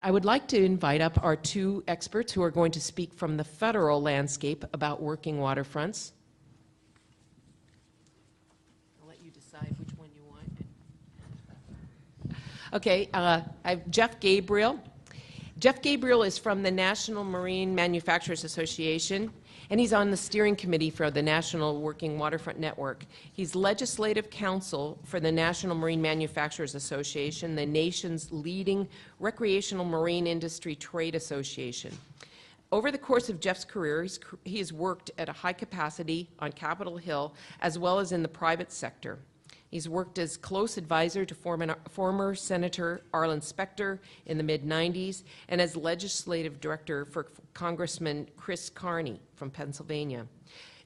I would like to invite up our two experts who are going to speak from the federal landscape about working waterfronts. I'll let you decide which one you want. Okay, I have Jeff Gabriel. Jeff Gabriel is from the National Marine Manufacturers Association, and he's on the steering committee for the National Working Waterfront Network. He's legislative counsel for the National Marine Manufacturers Association, the nation's leading recreational marine industry trade association. Over the course of Jeff's career, he has worked at a high capacity on Capitol Hill as well as in the private sector. He's worked as close advisor to former Senator Arlen Specter in the mid-90s and as legislative director for Congressman Chris Carney from Pennsylvania.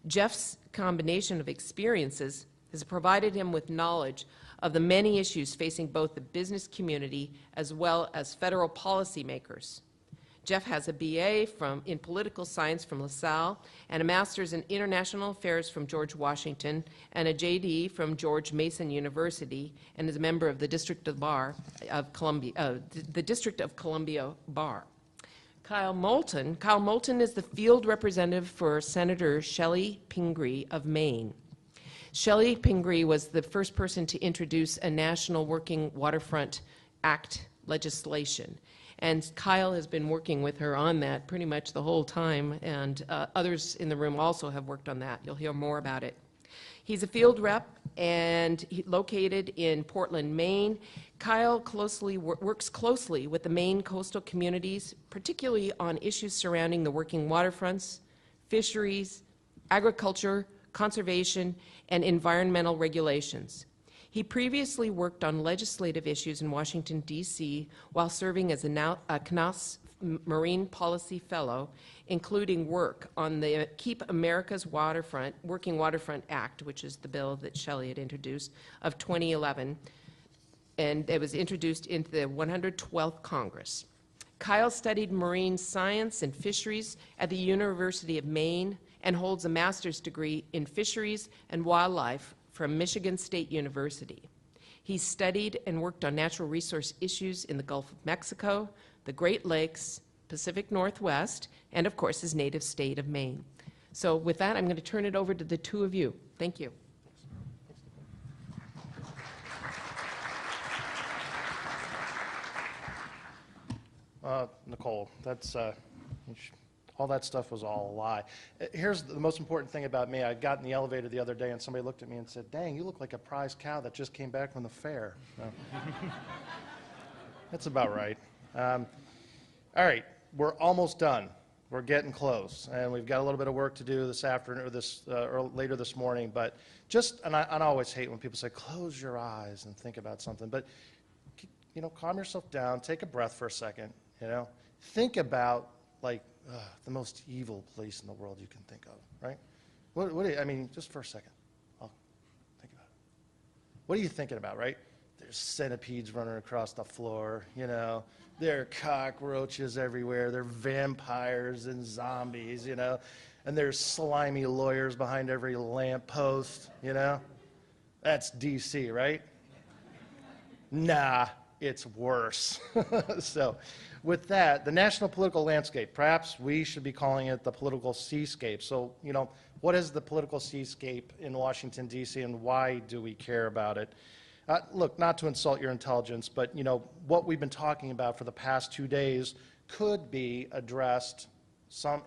Jeff's combination of experiences has provided him with knowledge of the many issues facing both the business community as well as federal policymakers. Jeff has a BA in political science from LaSalle and a master's in international affairs from George Washington and a JD from George Mason University, and is a member of the District of Columbia Bar. Kyle Molten is the field representative for Senator Chellie Pingree of Maine. Chellie Pingree was the first person to introduce a National Working Waterfront Act legislation. And Kyle has been working with her on that pretty much the whole time, and others in the room also have worked on that. You'll hear more about it. He's a field rep and located in Portland, Maine. Kyle works closely with the Maine coastal communities, particularly on issues surrounding the working waterfronts, fisheries, agriculture, conservation, and environmental regulations. He previously worked on legislative issues in Washington, D.C., while serving as a CNAS Marine Policy Fellow, including work on the Keep America's Working Waterfront Act, which is the bill that Chellie had introduced, of 2011, and it was introduced into the 112th Congress. Kyle studied marine science and fisheries at the University of Maine and holds a master's degree in fisheries and wildlife from Michigan State University. He studied and worked on natural resource issues in the Gulf of Mexico, the Great Lakes, Pacific Northwest, and of course his native state of Maine. So with that, I'm going to turn it over to the two of you. Thank you. Nicole, that's all that stuff was all a lie. Here's the most important thing about me. I got in the elevator the other day and somebody looked at me and said, "Dang, you look like a prize cow that just came back from the fair." No. That's about right. All right, we're almost done. We're getting close, and we've got a little bit of work to do this afternoon or later this morning. But and I always hate when people say, "Close your eyes and think about something." But calm yourself down, take a breath for a second. Think about the most evil place in the world you can think of, right? Just for a second, I'll think about it. What are you thinking about, right? There's centipedes running across the floor, there are cockroaches everywhere, there are vampires and zombies, and there's slimy lawyers behind every lamppost, That's DC, right? Nah, it's worse. So with that, the national political landscape, perhaps we should be calling it the political seascape. So, what is the political seascape in Washington, D.C., and why do we care about it? Look, not to insult your intelligence, but, what we've been talking about for the past 2 days could be addressed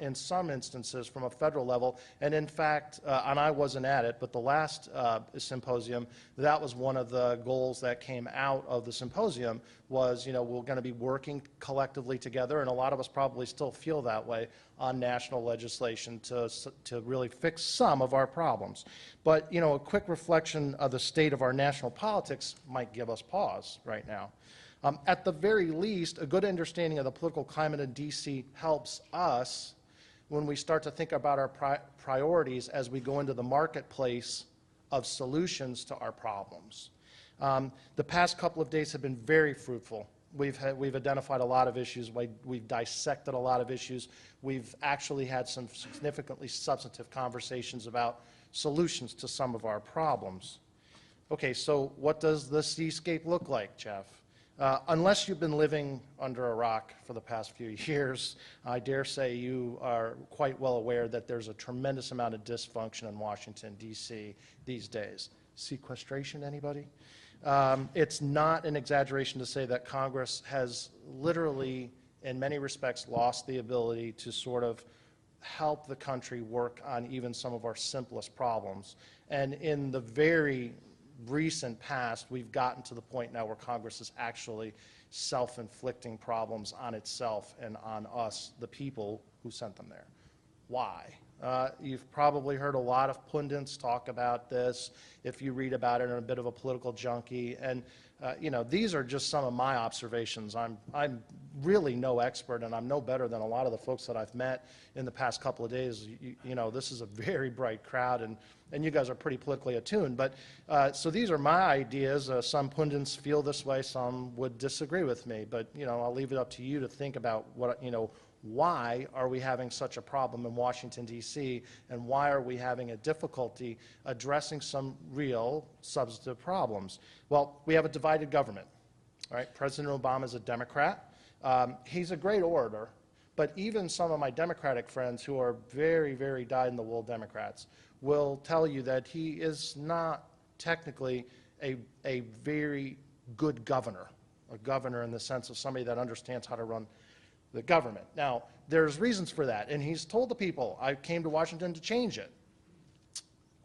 in some instances from a federal level. And in fact, and I wasn't at it, but the last symposium, that was one of the goals that came out of the symposium was, we're going to be working collectively together, and a lot of us probably still feel that way, on national legislation to really fix some of our problems. But, a quick reflection of the state of our national politics might give us pause right now. At the very least, a good understanding of the political climate in D.C. helps us when we start to think about our priorities as we go into the marketplace of solutions to our problems. The past couple of days have been very fruitful. We've identified a lot of issues. We've dissected a lot of issues. We've actually had some significantly substantive conversations about solutions to some of our problems. Okay, so what does the seascape look like, Jeff? Unless you've been living under a rock for the past few years, I dare say you are quite well aware that there's a tremendous amount of dysfunction in Washington, D.C. these days. Sequestration, anybody? It's not an exaggeration to say that Congress has literally, in many respects, lost the ability to sort of help the country work on even some of our simplest problems. And in the very recent past, we've gotten to the point now where Congress is actually self-inflicting problems on itself and on us, the people who sent them there. Why? You've probably heard a lot of pundits talk about this if you read about it in a bit of a political junkie. And, you know, these are just some of my observations. I'm really no expert, and I'm no better than a lot of the folks that I've met in the past couple of days. You know, this is a very bright crowd, and you guys are pretty politically attuned. But so these are my ideas. Some pundits feel this way. Some would disagree with me. But, you know, I'll leave it up to you to think about what, you know, why are we having such a problem in Washington, D.C., and why are we having a difficulty addressing some real substantive problems? Well, we have a divided government. All right? President Obama is a Democrat. He's a great orator, but even some of my Democratic friends who are very, very dyed-in-the-wool Democrats will tell you that he is not technically a very good governor, a governor in the sense of somebody that understands how to run the government. Now, there's reasons for that, and he's told the people, I came to Washington to change it.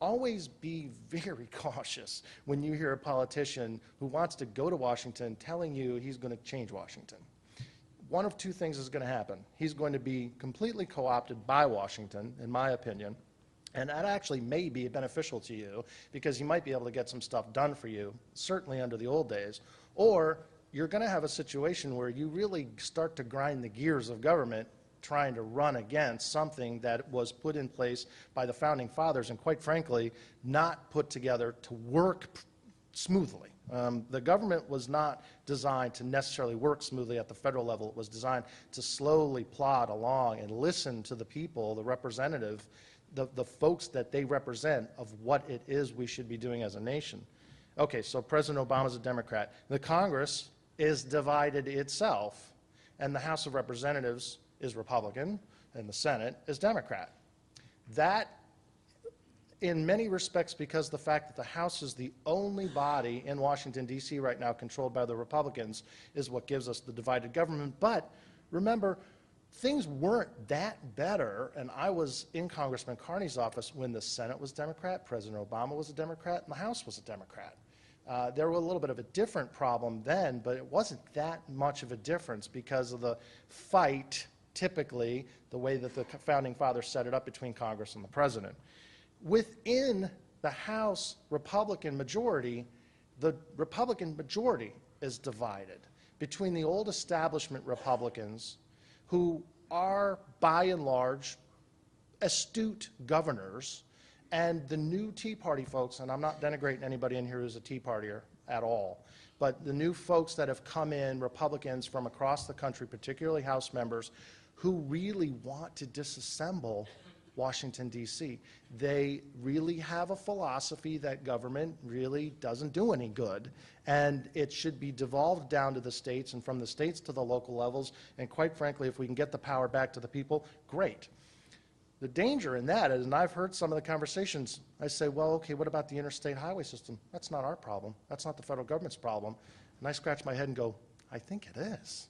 Always be very cautious when you hear a politician who wants to go to Washington telling you he's going to change Washington. One of two things is going to happen. He's going to be completely co-opted by Washington, in my opinion, and that actually may be beneficial to you because he might be able to get some stuff done for you, certainly under the old days, or you're going to have a situation where you really start to grind the gears of government trying to run against something that was put in place by the Founding Fathers and, quite frankly, not put together to work smoothly. The government was not designed to necessarily work smoothly at the federal level. It was designed to slowly plod along and listen to the people, the representative, the folks that they represent of what it is we should be doing as a nation. Okay, so President Obama is a Democrat. The Congress is divided itself, and the House of Representatives is Republican, and the Senate is Democrat. That, in many respects, because the fact that the House is the only body in Washington, D.C. right now controlled by the Republicans, is what gives us the divided government. But remember, things weren't that better, and I was in Congressman Carney's office when the Senate was Democrat, President Obama was a Democrat, and the House was a Democrat. There was a little bit of a different problem then, but it wasn't that much of a difference because of the fight, typically, the way that the Founding Fathers set it up between Congress and the President. Within the House Republican majority, the Republican majority is divided between the old establishment Republicans, who are, by and large, astute governors, and the new Tea Party folks, and I'm not denigrating anybody in here who's a Tea Partier at all, but the new folks that have come in, Republicans from across the country, particularly House members, who really want to disassemble Washington, D.C. They really have a philosophy that government really doesn't do any good, and it should be devolved down to the states and from the states to the local levels, and quite frankly, if we can get the power back to the people, great. The danger in that is, and I've heard some of the conversations, I say, well, okay, what about the interstate highway system? That's not our problem. That's not the federal government's problem. And I scratch my head and go, I think it is.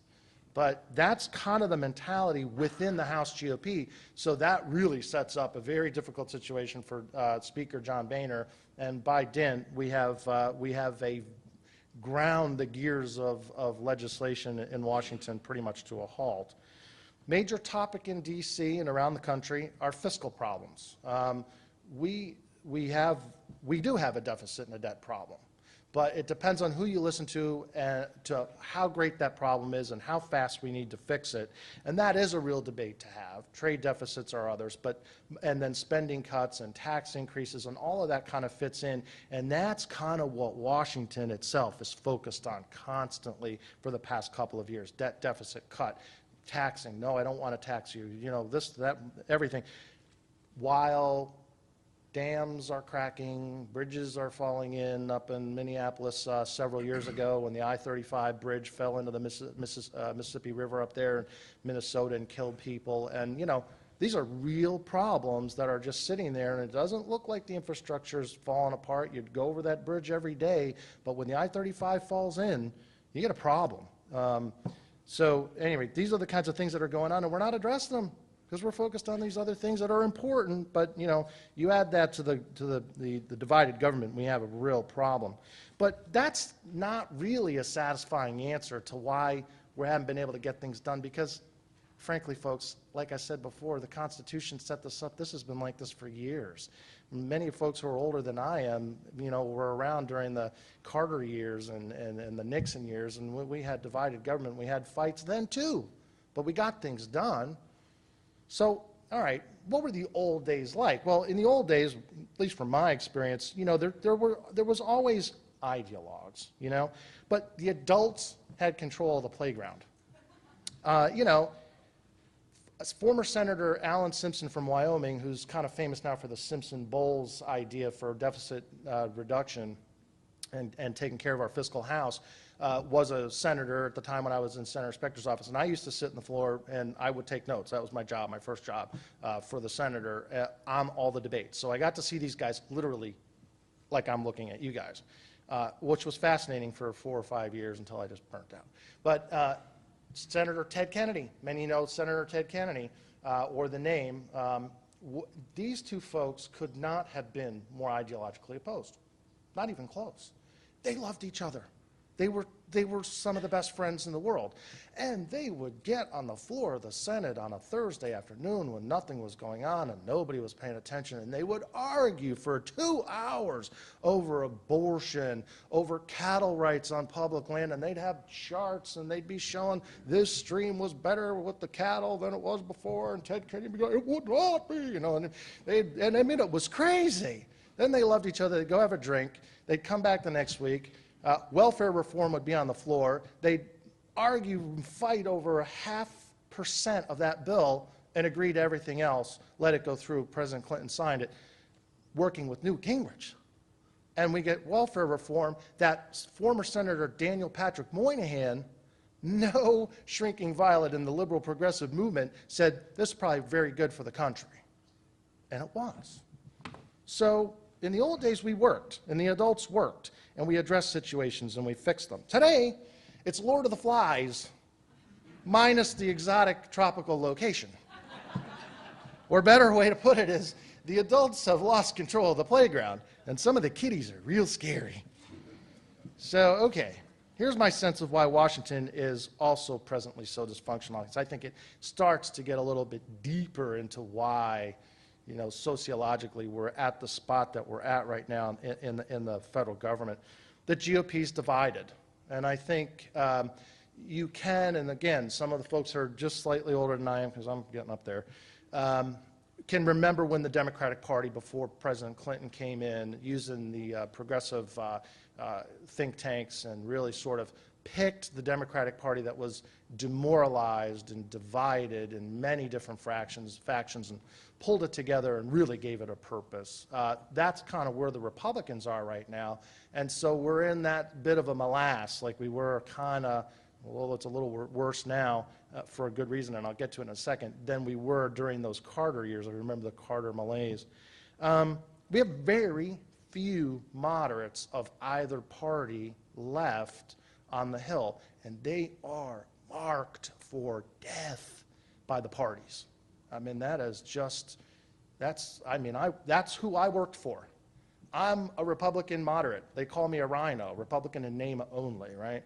But that's kind of the mentality within the House GOP. So that really sets up a very difficult situation for Speaker John Boehner. And by dint, we have a ground the gears of legislation in Washington pretty much to a halt. Major topic in D.C. and around the country are fiscal problems. We do have a deficit and a debt problem, but it depends on who you listen to how great that problem is and how fast we need to fix it. And that is a real debate to have. Trade deficits are others, and then spending cuts and tax increases and all of that kind of fits in. And that's kind of what Washington itself is focused on constantly for the past couple of years. Debt deficit cut. Taxing, no, I don't want to tax you, you know, this, that, everything, while dams are cracking, bridges are falling in. Up in Minneapolis several years ago when the I-35 bridge fell into the Mississippi River up there in Minnesota and killed people. And, you know, these are real problems that are just sitting there, and it doesn't look like the infrastructure is falling apart. You'd go over that bridge every day, but when the I-35 falls in, you get a problem. So anyway, these are the kinds of things that are going on, and we're not addressing them because we're focused on these other things that are important. But you know, you add that to the divided government, we have a real problem. But that's not really a satisfying answer to why we haven't been able to get things done, because frankly, folks, like I said before, the Constitution set this up. This has been like this for years. Many folks who are older than I am, you know, were around during the Carter years and the Nixon years, and we had divided government. We had fights then too, but we got things done. So, all right, what were the old days like? Well, in the old days, at least from my experience, you know, there was always ideologues, you know, but the adults had control of the playground. You know, former Senator Alan Simpson from Wyoming, who's kind of famous now for the Simpson-Bowles idea for deficit reduction and taking care of our fiscal house, was a senator at the time when I was in Senator Spector's office. And I used to sit on the floor and I would take notes. That was my job, my first job for the senator on all the debates. So I got to see these guys literally like I'm looking at you guys, which was fascinating for 4 or 5 years until I just burnt out. But Senator Ted Kennedy, many know Senator Ted Kennedy, or the name. These two folks could not have been more ideologically opposed, not even close. They loved each other. They were some of the best friends in the world. And they would get on the floor of the Senate on a Thursday afternoon when nothing was going on and nobody was paying attention, and they would argue for 2 hours over abortion, over cattle rights on public land, and they'd have charts and they'd be showing this stream was better with the cattle than it was before, and Ted Kennedy would go, it would not be, you know, and I mean, it was crazy. Then they loved each other. They'd go have a drink. They'd come back the next week. Welfare reform would be on the floor. They'd argue and fight over 0.5% of that bill and agree to everything else, let it go through. President Clinton signed it, working with Newt Gingrich. And we get welfare reform that former Senator Daniel Patrick Moynihan, no shrinking violet in the liberal progressive movement, said this is probably very good for the country. And it was. So in the old days, we worked, and the adults worked, and we addressed situations, and we fixed them. Today, it's Lord of the Flies, minus the exotic tropical location. Or a better way to put it is, the adults have lost control of the playground, and some of the kiddies are real scary. So, okay, here's my sense of why Washington is also presently so dysfunctional, because I think it starts to get a little bit deeper into why, you know, sociologically, we're at the spot that we're at right now in the federal government. The GOP's divided, and I think you can, and again, some of the folks who are just slightly older than I am, because I'm getting up there, can remember when the Democratic Party, before President Clinton came in, using the progressive think tanks and really sort of picked the Democratic Party that was demoralized and divided in many different factions, and pulled it together and really gave it a purpose. That's kind of where the Republicans are right now. And so we're in that bit of a morass, like we were kind of, well, it's a little worse now for a good reason, and I'll get to it in a second, than we were during those Carter years. I remember the Carter malaise. We have very few moderates of either party left on the Hill, and they are marked for death by the parties. I mean, that is just, that's who I worked for. I'm a Republican moderate. They call me a rhino, Republican in name only, right?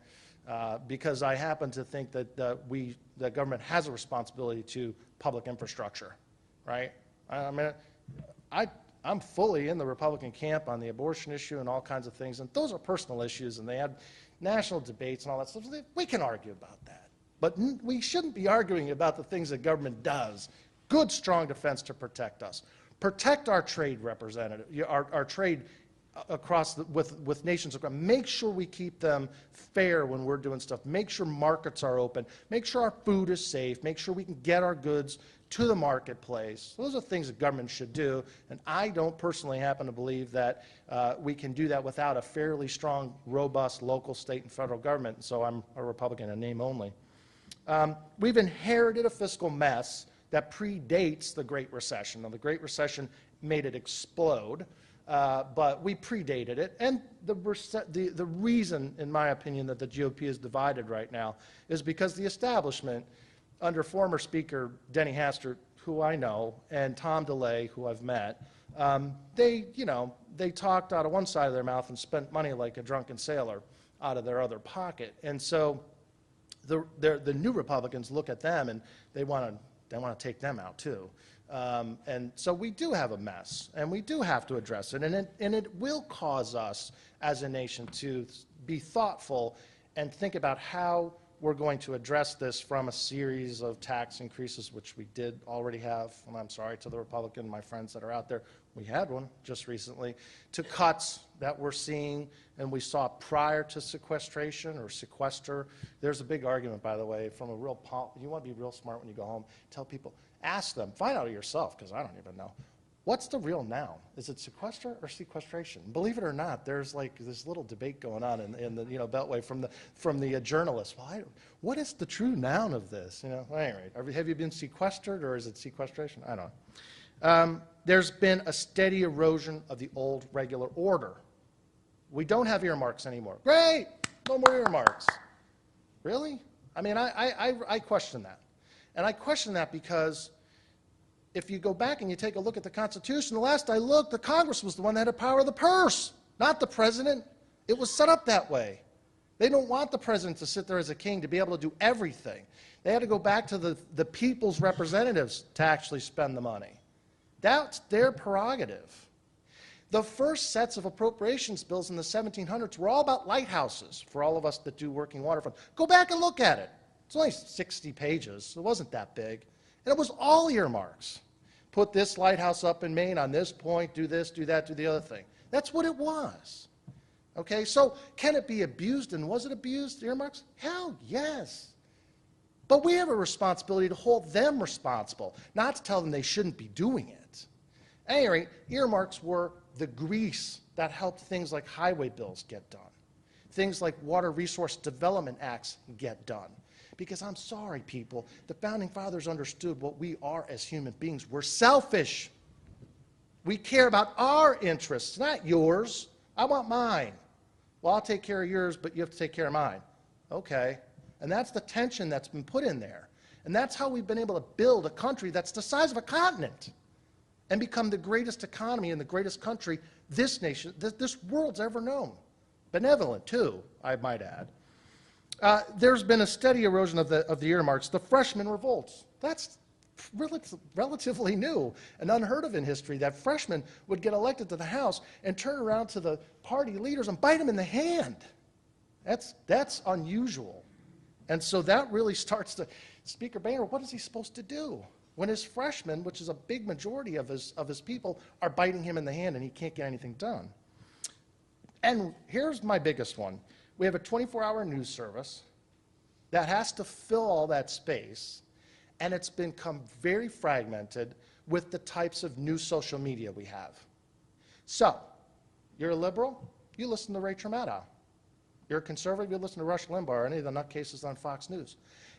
Because I happen to think that the government has a responsibility to public infrastructure, right? I mean, I'm fully in the Republican camp on the abortion issue and all kinds of things, and those are personal issues, and they had national debates and all that stuff. So we can argue about that. But we shouldn't be arguing about the things that government does. Good, strong defense to protect us. Protect our trade representative, our trade with nations across. Make sure we keep them fair when we're doing stuff. Make sure markets are open. Make sure our food is safe. Make sure we can get our goods to the marketplace. Those are things that government should do, and I don't personally happen to believe that we can do that without a fairly strong, robust local, state, and federal government, so I'm a Republican in name only. We've inherited a fiscal mess that predates the Great Recession. Now, the Great Recession made it explode, but we predated it, and the reason, in my opinion, that the GOP is divided right now is because the establishment, under former Speaker Denny Hastert, who I know, and Tom DeLay, who I've met, they talked out of one side of their mouth and spent money like a drunken sailor out of their other pocket. And so the new Republicans look at them and they want to take them out too. And so we do have a mess, and we do have to address it, and it will cause us as a nation to be thoughtful and think about how we're going to address this from a series of tax increases, which we did already have, and I'm sorry to the Republican, my friends that are out there, we had one just recently, to cuts that we're seeing and we saw prior to sequestration or sequester. There's a big argument, by the way, from a real, you want to be real smart when you go home, tell people, ask them, find out yourself, because I don't even know. What's the real noun? Is it sequester or sequestration? Believe it or not, there's like this little debate going on in the Beltway from the journalists. Well, what is the true noun of this? Well, anyway, have you been sequestered or is it sequestration? I don't know. There's been a steady erosion of the old regular order. We don't have earmarks anymore. Great, no more earmarks. Really? I mean, I question that, and I question that because if you go back and you take a look at the Constitution, the last I looked, the Congress was the one that had the power of the purse, not the president. It was set up that way. They don't want the president to sit there as a king to be able to do everything. They had to go back to the people's representatives to actually spend the money. That's their prerogative. The first sets of appropriations bills in the 1700s were all about lighthouses for all of us that do working waterfront. Go back and look at it. It's only 60 pages. It wasn't that big. And it was all earmarks. Put this lighthouse up in Maine on this point, do this, do that, do the other thing. That's what it was. Okay, so can it be abused, and was it abused, earmarks? Hell, yes. But we have a responsibility to hold them responsible, not to tell them they shouldn't be doing it. At any rate, earmarks were the grease that helped things like highway bills get done. Things like water resource development acts get done. Because I'm sorry, people, the Founding Fathers understood what we are as human beings. We're selfish. We care about our interests, not yours. I want mine. Well, I'll take care of yours, but you have to take care of mine. Okay. And that's the tension that's been put in there. And that's how we've been able to build a country that's the size of a continent and become the greatest economy and the greatest country this nation, this world's ever known. Benevolent, too, I might add. There's been a steady erosion of the earmarks. The freshman revolts. That's relatively new and unheard of in history, that freshmen would get elected to the House and turn around to the party leaders and bite them in the hand. That's unusual. And so that really starts to, Speaker Boehner, what is he supposed to do when his freshmen, which is a big majority of his people, are biting him in the hand and he can't get anything done? And here's my biggest one. We have a 24-hour news service that has to fill all that space, and it's become very fragmented with the types of new social media we have. So, you're a liberal, you listen to Ray Tremadow. You're a conservative, you listen to Rush Limbaugh or any of the nutcases on Fox News.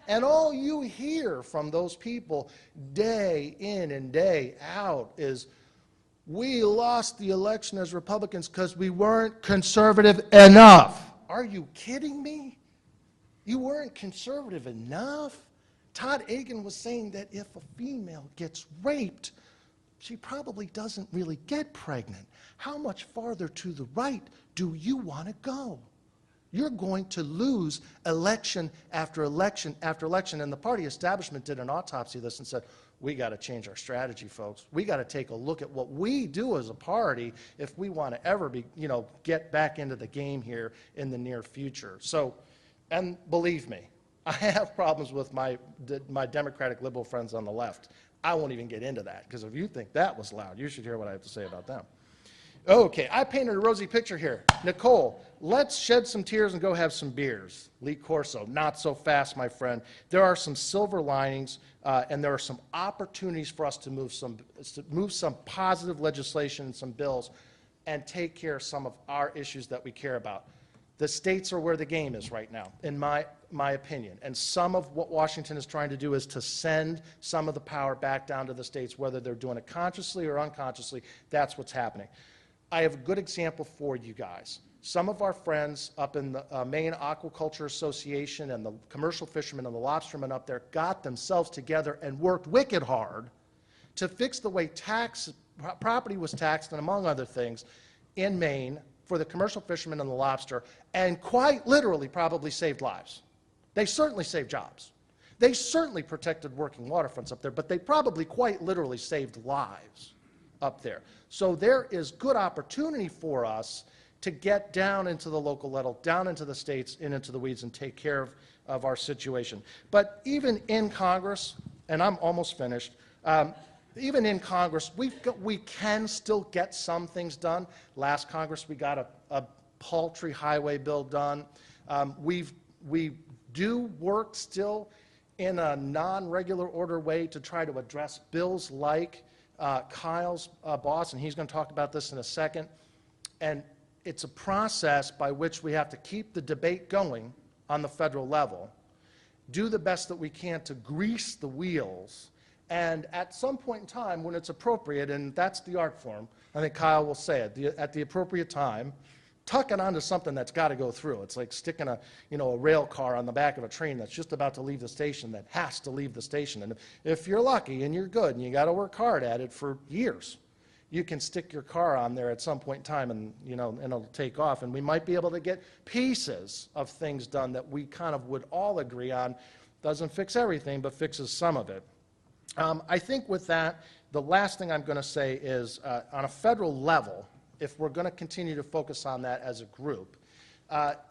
And all you hear from those people day in and day out is, we lost the election as Republicans because we weren't conservative enough. Are you kidding me? You weren't conservative enough? Todd Akin was saying that if a female gets raped, she probably doesn't really get pregnant. How much farther to the right do you want to go? You're going to lose election after election after election. And the party establishment did an autopsy of this and said, we got to change our strategy, folks. We got to take a look at what we do as a party if we want to ever be, get back into the game here in the near future. So, and believe me, I have problems with my Democratic liberal friends on the left. I won't even get into that, because if you think that was loud, you should hear what I have to say about them. Okay, I painted a rosy picture here. Nicole, let's shed some tears and go have some beers. Lee Corso, not so fast, my friend. There are some silver linings, and there are some opportunities for us to move some positive legislation and some bills and take care of some of our issues that we care about. The states are where the game is right now, in my opinion. And some of what Washington is trying to do is to send some of the power back down to the states, whether they're doing it consciously or unconsciously. That's what's happening. I have a good example for you guys. Some of our friends up in the Maine Aquaculture Association and the commercial fishermen and the lobstermen up there got themselves together and worked wicked hard to fix the way property was taxed, and among other things, in Maine for the commercial fishermen and the lobster, and quite literally probably saved lives. They certainly saved jobs. They certainly protected working waterfronts up there, but they probably quite literally saved lives up there. So there is good opportunity for us to get down into the local level, down into the states, and into the weeds, and take care of our situation. But even in Congress, and I'm almost finished, even in Congress, we can still get some things done. Last Congress, we got a paltry highway bill done. We do work still in a non-regular order way to try to address bills like Kyle's boss, and he's going to talk about this in a second. And it's a process by which we have to keep the debate going on the federal level, do the best that we can to grease the wheels, and at some point in time when it's appropriate, and that's the art form, I think Kyle will say it, at the appropriate time, tuck it onto something that's got to go through. It's like sticking a rail car on the back of a train that's just about to leave the station that has to leave the station. And if you're lucky and you're good and you got to work hard at it for years, you can stick your car on there at some point in time, and and it'll take off. And we might be able to get pieces of things done that we kind of would all agree on. Doesn't fix everything, but fixes some of it. I think with that, the last thing I'm going to say is on a federal level, if we're going to continue to focus on that as a group,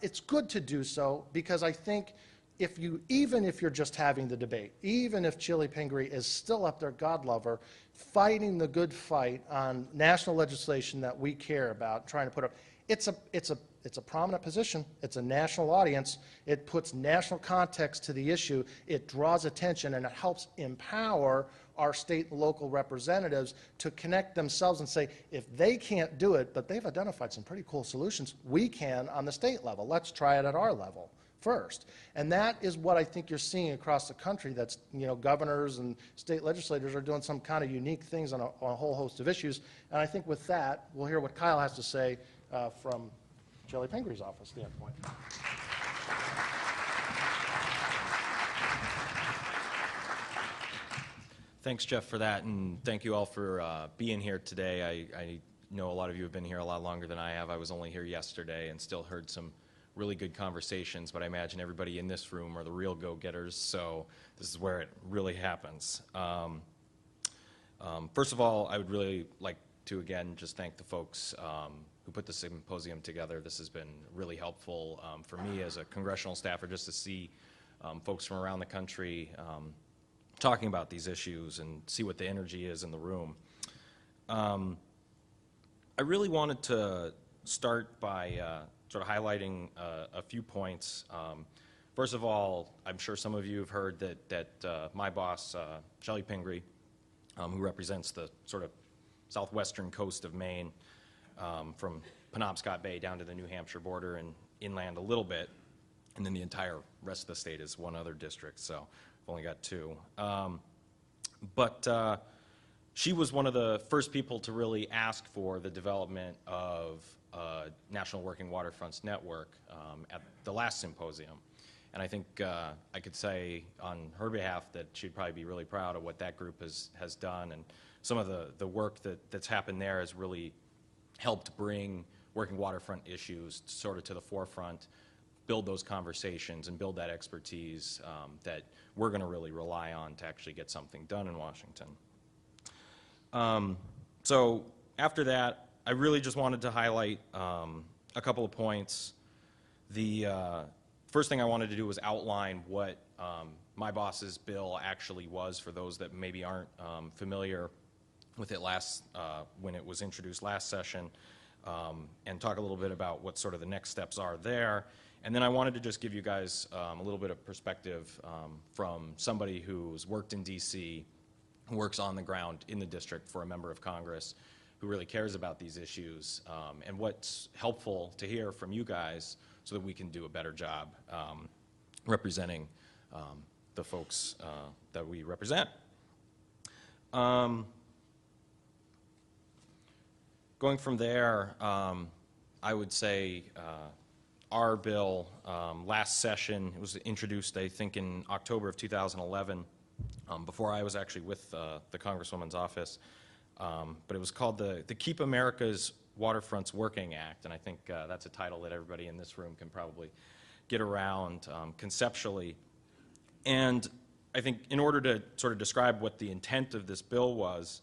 it's good to do so, because I think even if you're just having the debate, even if Chellie Pingree is still up there, God love her, fighting the good fight on national legislation that we care about, trying to put up, it's a prominent position. It's a national audience. It puts national context to the issue. It draws attention, and it helps empower our state and local representatives to connect themselves and say, if they can't do it, but they've identified some pretty cool solutions, we can on the state level. Let's try it at our level first. And that is what I think you're seeing across the country. That's, governors and state legislators are doing some kind of unique things on a whole host of issues. And I think with that, we'll hear what Kyle has to say from Chellie Pingree's office standpoint. Thanks, Jeff, for that, and thank you all for being here today. I know a lot of you have been here a lot longer than I have. I was only here yesterday and still heard some really good conversations, but I imagine everybody in this room are the real go-getters, so this is where it really happens. First of all, I would really like to, again, just thank the folks who put the symposium together. This has been really helpful for me as a congressional staffer, just to see folks from around the country talking about these issues and see what the energy is in the room. I really wanted to start by sort of highlighting a few points. First of all, I'm sure some of you have heard that my boss, Chellie Pingree, who represents the sort of southwestern coast of Maine, from Penobscot Bay down to the New Hampshire border and inland a little bit, and then the entire rest of the state is one other district, so I've only got two. But she was one of the first people to really ask for the development of a National Working Waterfronts Network at the last symposium. And I think I could say on her behalf that she'd probably be really proud of what that group has done, and some of the work that's happened there has really helped bring working waterfront issues sort of to the forefront, build those conversations, and build that expertise that we're going to really rely on to actually get something done in Washington. So after that, I really just wanted to highlight a couple of points. The first thing I wanted to do was outline what my boss's bill actually was for those that maybe aren't familiar with it when it was introduced last session. and talk a little bit about what sort of the next steps are there. And then I wanted to just give you guys a little bit of perspective from somebody who's worked in DC, who works on the ground in the district for a member of Congress, who really cares about these issues, and what's helpful to hear from you guys so that we can do a better job representing the folks that we represent. Going from there, I would say our bill last session, it was introduced, I think, in October of 2011, before I was actually with the Congresswoman's office. But it was called the Keep America's Waterfronts Working Act, and I think that's a title that everybody in this room can probably get around conceptually. And I think in order to sort of describe what the intent of this bill was,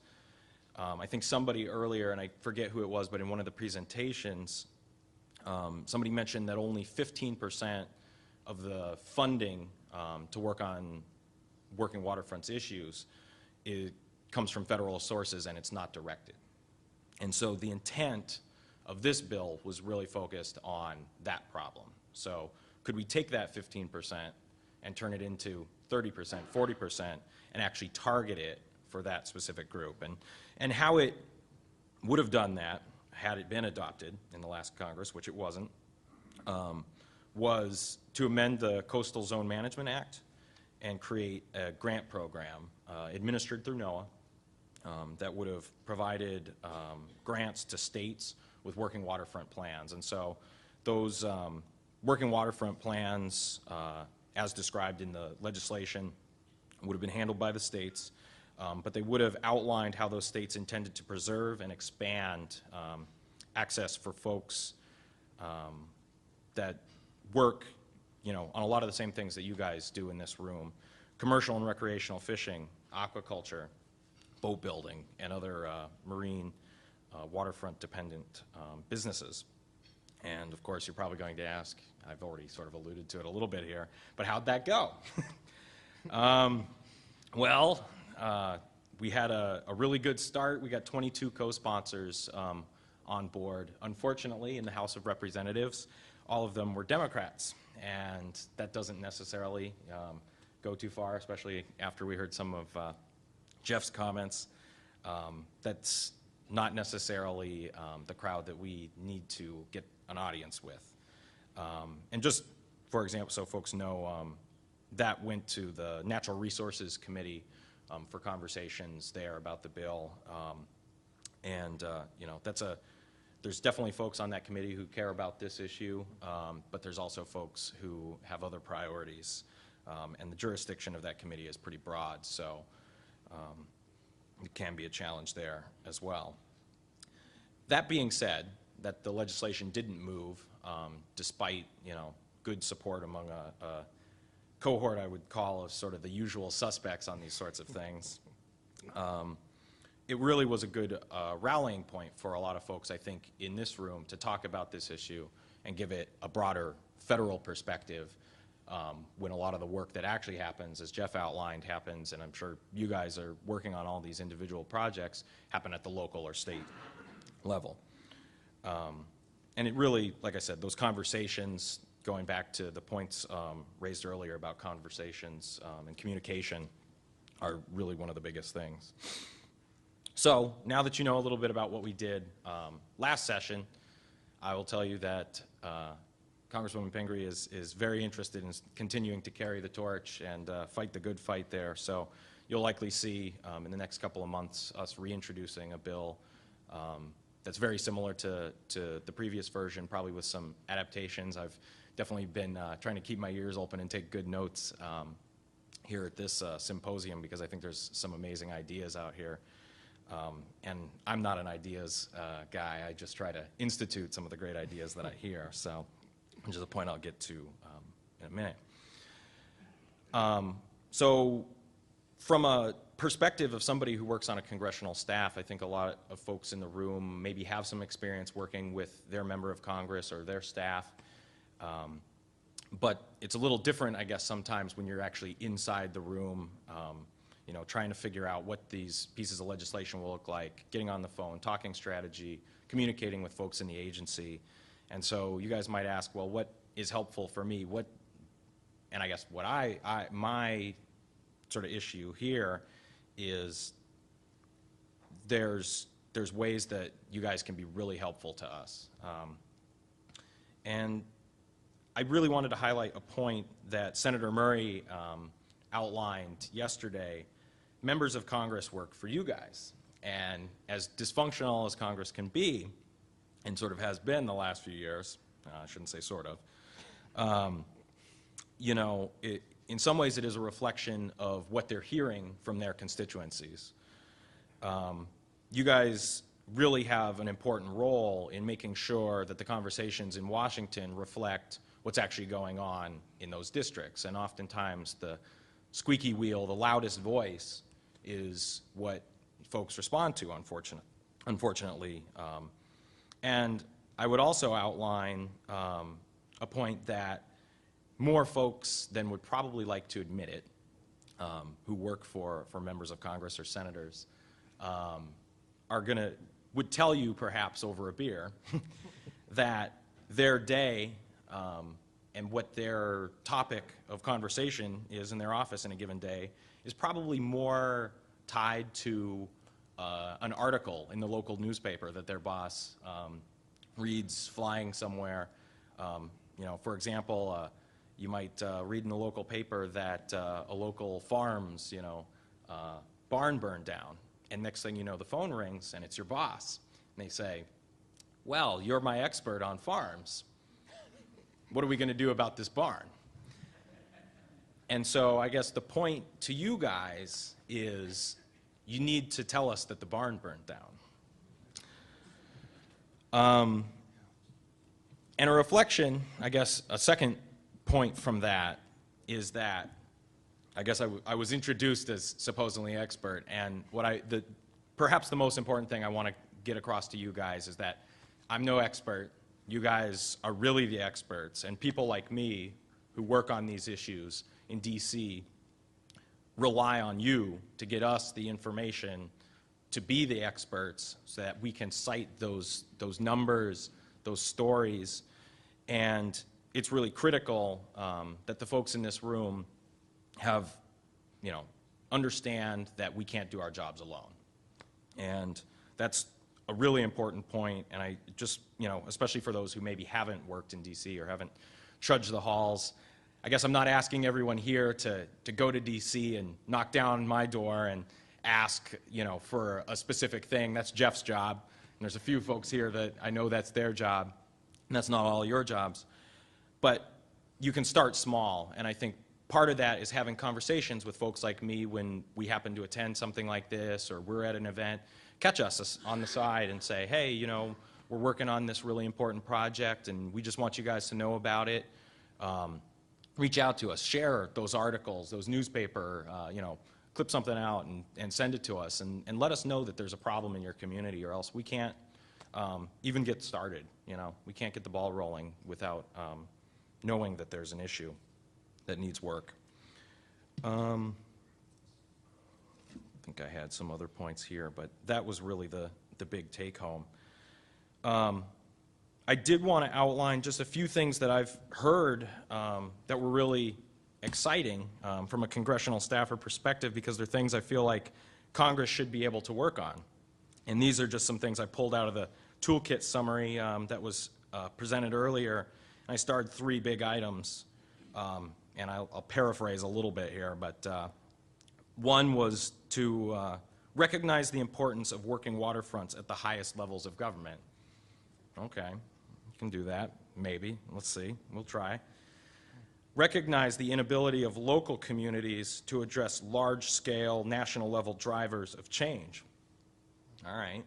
I think somebody earlier, and I forget who it was, but in one of the presentations, somebody mentioned that only 15% of the funding to work on working waterfronts issues comes from federal sources, and it's not directed. And so the intent of this bill was really focused on that problem. So could we take that 15% and turn it into 30%, 40%, and actually target it for that specific group? And how it would have done that, had it been adopted in the last Congress, which it wasn't, was to amend the Coastal Zone Management Act and create a grant program administered through NOAA that would have provided grants to states with working waterfront plans. And so those working waterfront plans, as described in the legislation, would have been handled by the states, but they would have outlined how those states intended to preserve and expand access for folks that work, on a lot of the same things that you guys do in this room: commercial and recreational fishing, aquaculture, boat building, and other marine waterfront dependent businesses. And of course, you're probably going to ask, I've already sort of alluded to it a little bit here, but how'd that go? Well, we had a really good start. We got 22 co-sponsors on board. Unfortunately, in the House of Representatives, all of them were Democrats, and that doesn't necessarily go too far, especially after we heard some of Jeff's comments. That's not necessarily the crowd that we need to get an audience with. And just for example, so folks know, that went to the Natural Resources Committee for conversations there about the bill. There's definitely folks on that committee who care about this issue, but there's also folks who have other priorities. And the jurisdiction of that committee is pretty broad, so it can be a challenge there as well. That being said, that the legislation didn't move, despite good support among a cohort I would call of sort of the usual suspects on these sorts of things. It really was a good rallying point for a lot of folks, I think, in this room to talk about this issue and give it a broader federal perspective, when a lot of the work that actually happens, as Jeff outlined, happens, and I'm sure you guys are working on all these individual projects, happen at the local or state level. And it really, like I said, those conversations, going back to the points raised earlier about conversations and communication, are really one of the biggest things. So now that you know a little bit about what we did last session, I will tell you that Congresswoman Pingree is very interested in continuing to carry the torch and fight the good fight there. So you'll likely see in the next couple of months us reintroducing a bill that's very similar to the previous version, probably with some adaptations. I've definitely been trying to keep my ears open and take good notes here at this symposium, because I think there's some amazing ideas out here. And I'm not an ideas guy. I just try to institute some of the great ideas that I hear. So, which is a point I'll get to in a minute. So from a perspective of somebody who works on a congressional staff, I think a lot of folks in the room maybe have some experience working with their member of Congress or their staff. But it's a little different, I guess, sometimes when you're actually inside the room, you know, trying to figure out what these pieces of legislation will look like, getting on the phone, talking strategy, communicating with folks in the agency. And so you guys might ask, well, what is helpful for me? And I guess what my sort of issue here is there's ways that you guys can be really helpful to us. And I really wanted to highlight a point that Senator Murray outlined yesterday. Members of Congress work for you guys. And as dysfunctional as Congress can be, and sort of has been the last few years, I shouldn't say sort of, you know, in some ways it is a reflection of what they're hearing from their constituencies. You guys really have an important role in making sure that the conversations in Washington reflect what's actually going on in those districts. And oftentimes the squeaky wheel, the loudest voice, is what folks respond to, unfortunately. And I would also outline a point that more folks than would probably like to admit it, who work for members of Congress or senators, would tell you perhaps over a beer that their day and what their topic of conversation is in their office in a given day is probably more tied to an article in the local newspaper that their boss reads flying somewhere. You know, for example, you might read in the local paper that a local farm's, you know, barn burned down. And next thing you know, the phone rings and it's your boss. And they say, well, you're my expert on farms. What are we going to do about this barn? And so I guess the point to you guys is you need to tell us that the barn burned down. And a reflection, I guess a second point from that is that I guess I was introduced as supposedly expert, and perhaps the most important thing I want to get across to you guys is that I'm no expert. You guys are really the experts, and people like me who work on these issues in DC rely on you to get us the information to be the experts so that we can cite those numbers, those stories, and it's really critical that the folks in this room have, you know, understand that we can't do our jobs alone. And that's a really important point, and I just, you know, especially for those who maybe haven't worked in DC or haven't trudged the halls, I guess I'm not asking everyone here to go to DC and knock down my door and ask, you know, for a specific thing. That's Jeff's job, and there's a few folks here that I know that's their job, and that's not all your jobs. But you can start small, and I think part of that is having conversations with folks like me when we happen to attend something like this or we're at an event. Catch us on the side and say, hey, you know, we're working on this really important project and we just want you guys to know about it. Reach out to us, share those articles, those newspaper, you know, clip something out and send it to us and let us know that there's a problem in your community, or else we can't even get started. You know, we can't get the ball rolling without knowing that there's an issue that needs work. I think I had some other points here, but that was really the big take-home. I did want to outline just a few things that I've heard that were really exciting from a congressional staffer perspective, because they're things I feel like Congress should be able to work on. And these are just some things I pulled out of the toolkit summary that was presented earlier. And I starred 3 big items. And I'll paraphrase a little bit here, but one was to recognize the importance of working waterfronts at the highest levels of government. Okay, you can do that, maybe. Let's see, we'll try. Recognize the inability of local communities to address large-scale, national-level drivers of change. All right,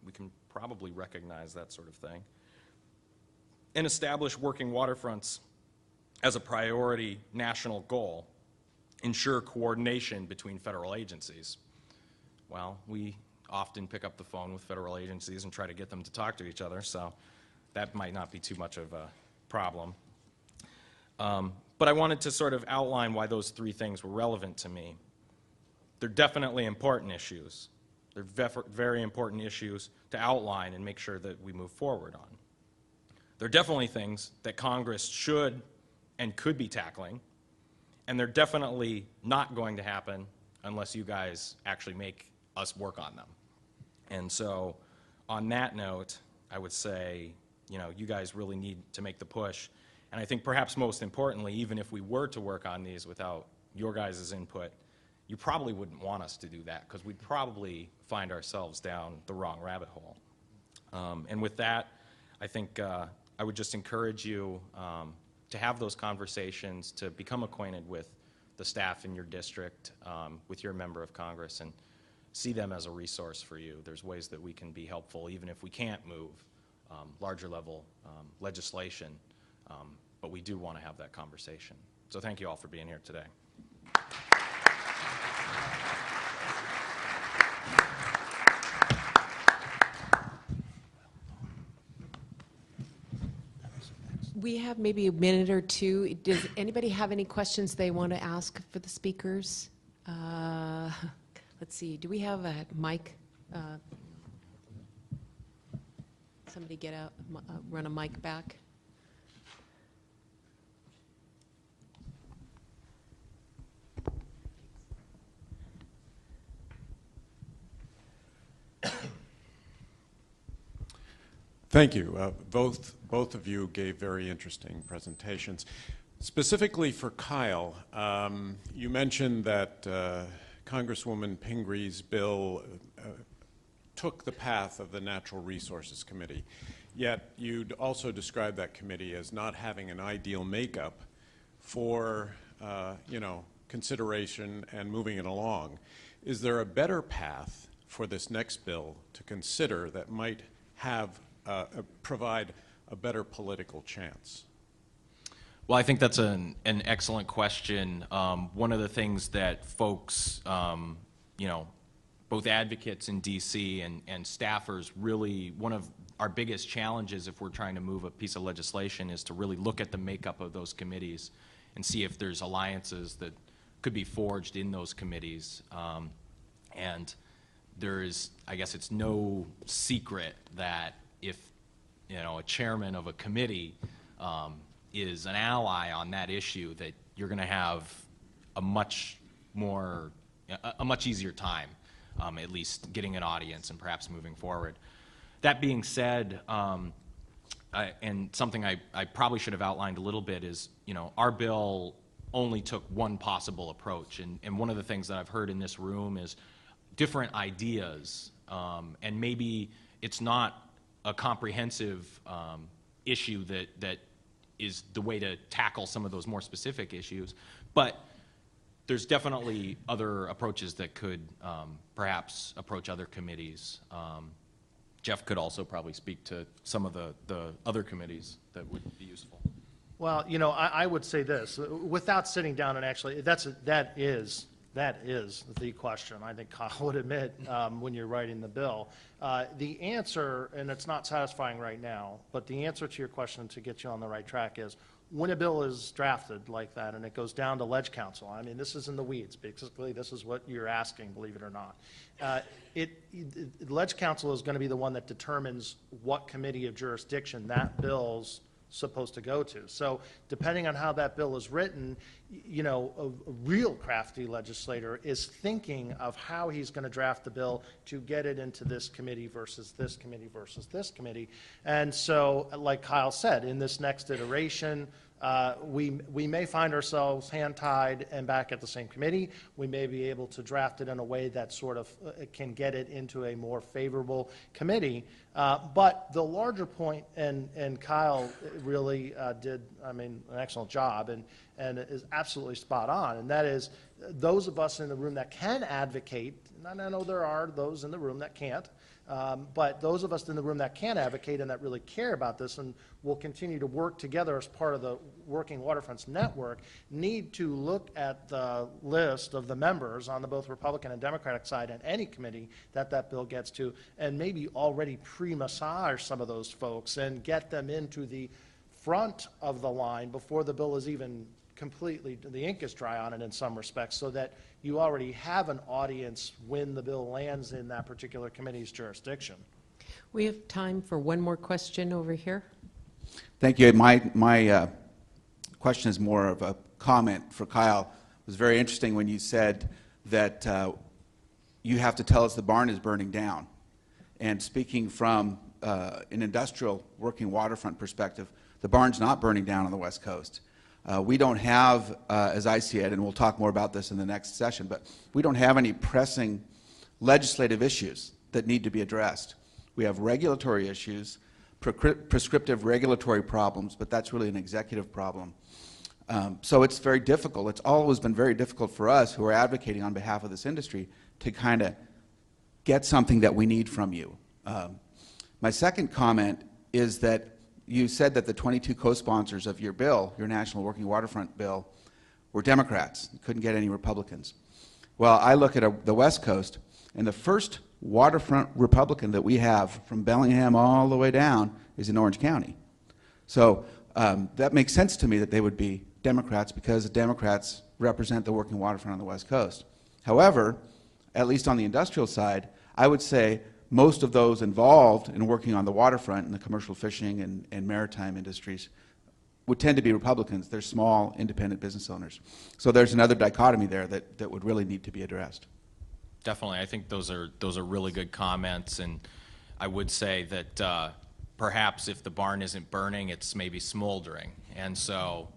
we can probably recognize that sort of thing. And establish working waterfronts as a priority national goal. Ensure coordination between federal agencies. Well, we often pick up the phone with federal agencies and try to get them to talk to each other, so that might not be too much of a problem. But I wanted to sort of outline why those 3 things were relevant to me. they're definitely important issues. They're very important issues to outline and make sure that we move forward on. They're definitely things that Congress should and could be tackling, and they're definitely not going to happen unless you guys actually make us work on them. And so on that note, I would say, you guys really need to make the push. And I think perhaps most importantly, even if we were to work on these without your guys' input, you probably wouldn't want us to do that because we'd probably find ourselves down the wrong rabbit hole. And with that, I think I would just encourage you to have those conversations, to become acquainted with the staff in your district, with your member of Congress, and see them as a resource for you. There's ways that we can be helpful, even if we can't move larger level legislation, but we do want to have that conversation. So thank you all for being here today. We have maybe a minute or two. Does anybody have any questions they want to ask for the speakers? Let's see, do we have a mic? Somebody get out, run a mic back. Thank you. Both of you gave very interesting presentations. Specifically for Kyle, you mentioned that Congresswoman Pingree's bill took the path of the Natural Resources Committee, yet you'd also described that committee as not having an ideal makeup for consideration and moving it along. Is there a better path for this next bill to consider that might have provide a better political chance? Well, I think that's an excellent question. One of the things that folks, both advocates in DC and staffers really, one of our biggest challenges if we're trying to move a piece of legislation is to really look at the makeup of those committees and see if there's alliances that could be forged in those committees. And there is, I guess it's no secret that if a chairman of a committee is an ally on that issue, that you're going to have a much easier time, at least getting an audience and perhaps moving forward. That being said, and something I probably should have outlined a little bit is, our bill only took one possible approach, and one of the things that I've heard in this room is different ideas, and maybe it's not a comprehensive issue that is the way to tackle some of those more specific issues, but there's definitely other approaches that could perhaps approach other committees. Jeff could also probably speak to some of the other committees that would be useful. Well, I would say this, without sitting down and actually, that is the question, I think Kyle would admit, when you're writing the bill. The answer, and it's not satisfying right now, but the answer to your question to get you on the right track is, when a bill is drafted like that and it goes down to Ledge Counsel, I mean, this is in the weeds. Basically, this is what you're asking, believe it or not. Ledge Counsel is going to be the one that determines what committee of jurisdiction that bill's supposed to go to. So depending on how that bill is written, a real crafty legislator is thinking of how he's going to draft the bill to get it into this committee versus this committee versus this committee. And so, like Kyle said, in this next iteration, we may find ourselves hand-tied and back at the same committee. We may be able to draft it in a way that sort of can get it into a more favorable committee. But the larger point, and Kyle really did, an excellent job and is absolutely spot on, and that is those of us in the room that can advocate, and I know there are those in the room that can't, but those of us in the room that can advocate and that really care about this and will continue to work together as part of the Working Waterfronts Network need to look at the list of the members on the both Republican and Democratic side and any committee that bill gets to, and maybe already pre-massage some of those folks and get them into the front of the line before the bill is even completely, the ink is dry on it in some respects, so that you already have an audience when the bill lands in that particular committee's jurisdiction. We have time for one more question over here. Thank you. My question is more of a comment for Kyle. It was very interesting when you said that you have to tell us the barn is burning down. And speaking from an industrial working waterfront perspective, the barn's not burning down on the West Coast. We don't have, as I see it, and we'll talk more about this in the next session, but we don't have any pressing legislative issues that need to be addressed. We have regulatory issues, prescriptive regulatory problems, but that's really an executive problem. So it's very difficult. It's always been very difficult for us who are advocating on behalf of this industry to kind of get something that we need from you. My second comment is that you said that the 22 co-sponsors of your bill, your National Working Waterfront bill, were Democrats. You couldn't get any Republicans. Well, I look at the West Coast, and the first waterfront Republican that we have from Bellingham all the way down is in Orange County. So that makes sense to me that they would be Democrats because the Democrats represent the working waterfront on the West Coast. However, at least on the industrial side, I would say most of those involved in working on the waterfront in the commercial fishing and maritime industries would tend to be Republicans. They're small, independent business owners. So there's another dichotomy there that would really need to be addressed. Definitely. I think those are really good comments, and I would say that perhaps if the barn isn't burning, it's maybe smoldering. And so,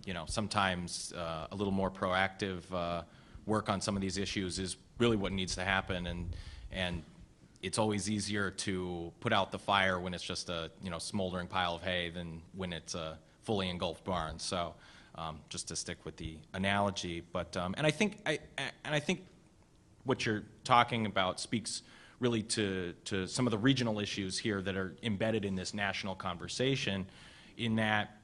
you know, sometimes a little more proactive work on some of these issues is really what needs to happen, and it's always easier to put out the fire when it's just a smoldering pile of hay than when it's a fully engulfed barn. So just to stick with the analogy, but and I think what you're talking about speaks really to some of the regional issues here that are embedded in this national conversation, in that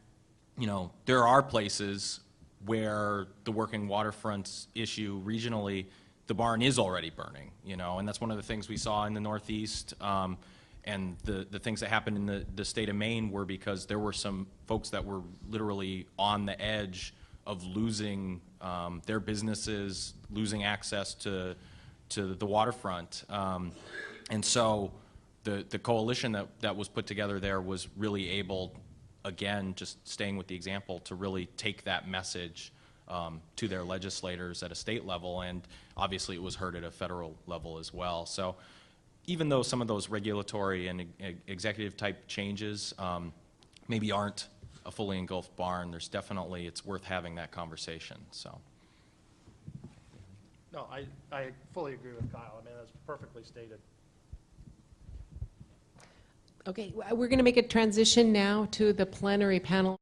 there are places where the working waterfronts issue regionally, the barn is already burning, and that's one of the things we saw in the Northeast, and the things that happened in the state of Maine were because there were some folks that were literally on the edge of losing their businesses, losing access to the waterfront, and so the coalition that was put together there was really able, again, just staying with the example, to really take that message to their legislators at a state level, and obviously it was heard at a federal level as well. So even though some of those regulatory and executive type changes maybe aren't a fully engulfed barn, there's definitely, it's worth having that conversation. So. No, I fully agree with Kyle. I mean, that's perfectly stated. Okay, we're going to make a transition now to the plenary panel.